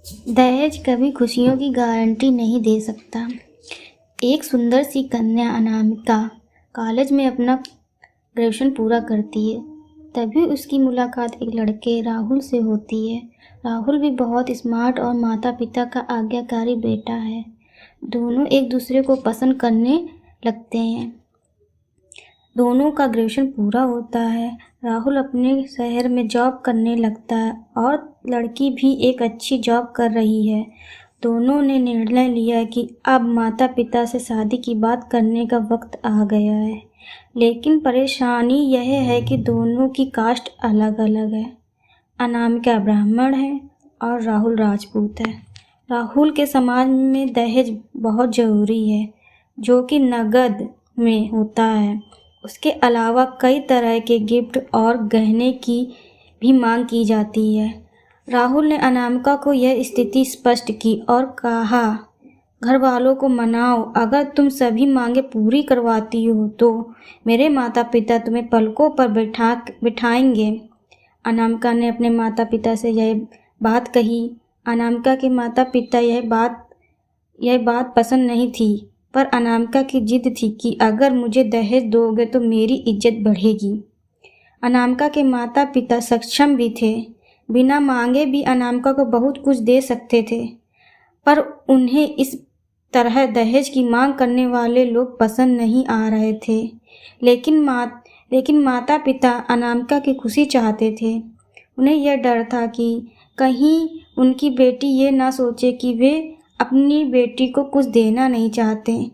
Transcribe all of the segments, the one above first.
दहेज कभी खुशियों की गारंटी नहीं दे सकता। एक सुंदर सी कन्या अनामिका कॉलेज में अपना ग्रेजुएशन पूरा करती है। तभी उसकी मुलाकात एक लड़के राहुल से होती है। राहुल भी बहुत स्मार्ट और माता पिता का आज्ञाकारी बेटा है। दोनों एक दूसरे को पसंद करने लगते हैं। दोनों का ग्रेजुएशन पूरा होता है। राहुल अपने शहर में जॉब करने लगता है और लड़की भी एक अच्छी जॉब कर रही है। दोनों ने निर्णय लिया कि अब माता पिता से शादी की बात करने का वक्त आ गया है। लेकिन परेशानी यह है कि दोनों की कास्ट अलग अलग है। अनामिका ब्राह्मण है और राहुल राजपूत है। राहुल के समाज में दहेज बहुत ज़रूरी है, जो कि नगद में होता है। उसके अलावा कई तरह के गिफ्ट और गहने की भी मांग की जाती है। राहुल ने अनामिका को यह स्थिति स्पष्ट की और कहा, घर वालों को मनाओ, अगर तुम सभी मांगे पूरी करवाती हो तो मेरे माता पिता तुम्हें पलकों पर बिठाएंगे। अनामिका ने अपने माता पिता से यह बात कही। अनामिका के माता पिता यह बात पसंद नहीं थी, पर अनामिका की जिद थी कि अगर मुझे दहेज दोगे तो मेरी इज्जत बढ़ेगी। अनामिका के माता पिता सक्षम भी थे, बिना मांगे भी अनामिका को बहुत कुछ दे सकते थे, पर उन्हें इस तरह दहेज की मांग करने वाले लोग पसंद नहीं आ रहे थे। लेकिन माता पिता अनामिका की खुशी चाहते थे। उन्हें यह डर था कि कहीं उनकी बेटी ये ना सोचे कि वे अपनी बेटी को कुछ देना नहीं चाहते।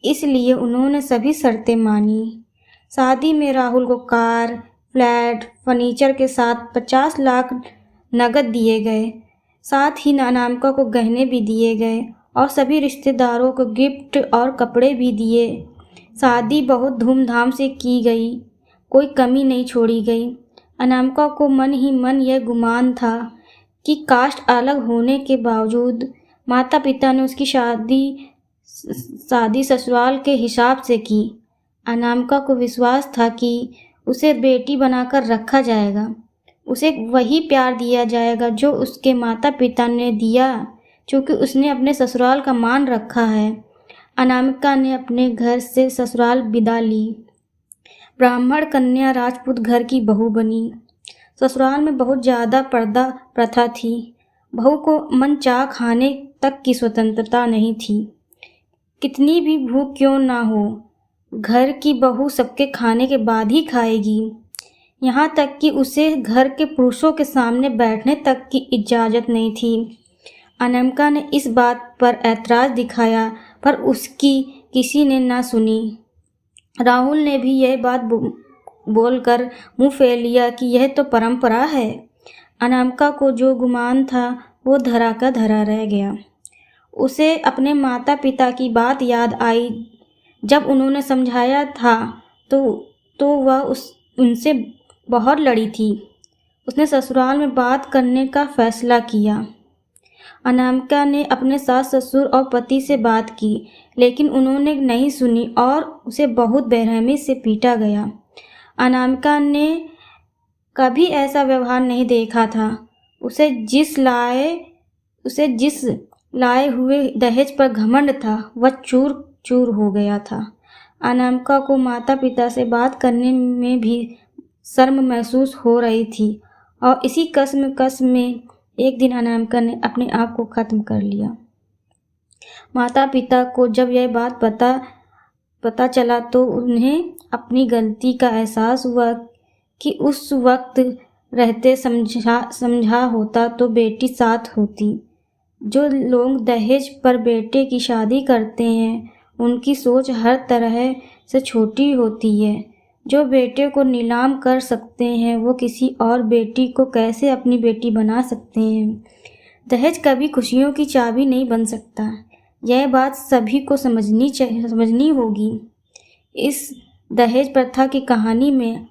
इसलिए उन्होंने सभी शर्तें मानी। शादी में राहुल को कार, फ्लैट, फर्नीचर के साथ 50 लाख नकद दिए गए। साथ ही अनामिका को गहने भी दिए गए और सभी रिश्तेदारों को गिफ्ट और कपड़े भी दिए। शादी बहुत धूमधाम से की गई, कोई कमी नहीं छोड़ी गई। अनामिका को मन ही मन यह गुमान था कि कास्ट अलग होने के बावजूद माता पिता ने उसकी शादी ससुराल के हिसाब से की। अनामिका को विश्वास था कि उसे बेटी बनाकर रखा जाएगा, उसे वही प्यार दिया जाएगा जो उसके माता पिता ने दिया, क्योंकि उसने अपने ससुराल का मान रखा है। अनामिका ने अपने घर से ससुराल विदा ली। ब्राह्मण कन्या राजपूत घर की बहू बनी। ससुराल में बहुत ज़्यादा पर्दा प्रथा थी। बहू को मनचाह खाने तक की स्वतंत्रता नहीं थी। कितनी भी भूख क्यों ना हो, घर की बहू सबके खाने के बाद ही खाएगी। यहाँ तक कि उसे घर के पुरुषों के सामने बैठने तक की इजाज़त नहीं थी। अनामिका ने इस बात पर ऐतराज़ दिखाया, पर उसकी किसी ने ना सुनी। राहुल ने भी यह बात बोलकर मुंह फेर लिया कि यह तो परंपरा है। अनामिका को जो गुमान था वो धरा का धरा रह गया। उसे अपने माता पिता की बात याद आई। जब उन्होंने समझाया था तो वह उनसे बहुत लड़ी थी। उसने ससुराल में बात करने का फैसला किया। अनामिका ने अपने सास ससुर और पति से बात की, लेकिन उन्होंने नहीं सुनी और उसे बहुत बेरहमी से पीटा गया। अनामिका ने कभी ऐसा व्यवहार नहीं देखा था। उसे जिस लाए हुए दहेज पर घमंड था, वह चूर चूर हो गया था। अनामिका को माता पिता से बात करने में भी शर्म महसूस हो रही थी और इसी कसम में एक दिन अनामिका ने अपने आप को ख़त्म कर लिया। माता पिता को जब यह बात पता चला तो उन्हें अपनी गलती का एहसास हुआ कि उस वक्त रहते समझा होता तो बेटी साथ होती। जो लोग दहेज पर बेटे की शादी करते हैं उनकी सोच हर तरह से छोटी होती है। जो बेटे को नीलाम कर सकते हैं वो किसी और बेटी को कैसे अपनी बेटी बना सकते हैं। दहेज कभी खुशियों की चाबी नहीं बन सकता। यह बात सभी को समझनी होगी। इस दहेज प्रथा की कहानी में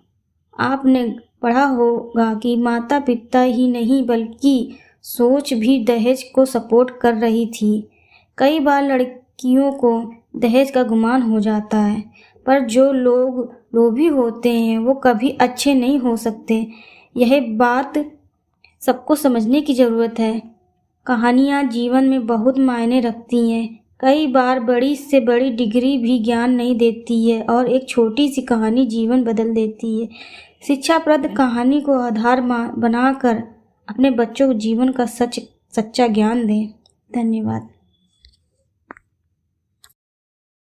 आपने पढ़ा होगा कि माता पिता ही नहीं बल्कि सोच भी दहेज को सपोर्ट कर रही थी। कई बार लड़कियों को दहेज का गुमान हो जाता है, पर जो लोग लोभी होते हैं वो कभी अच्छे नहीं हो सकते। यह बात सबको समझने की ज़रूरत है। कहानियाँ जीवन में बहुत मायने रखती हैं। कई बार बड़ी से बड़ी डिग्री भी ज्ञान नहीं देती है और एक छोटी सी कहानी जीवन बदल देती है। शिक्षाप्रद कहानी को आधार बनाकर अपने बच्चों को जीवन का सच्चा ज्ञान दें। धन्यवाद।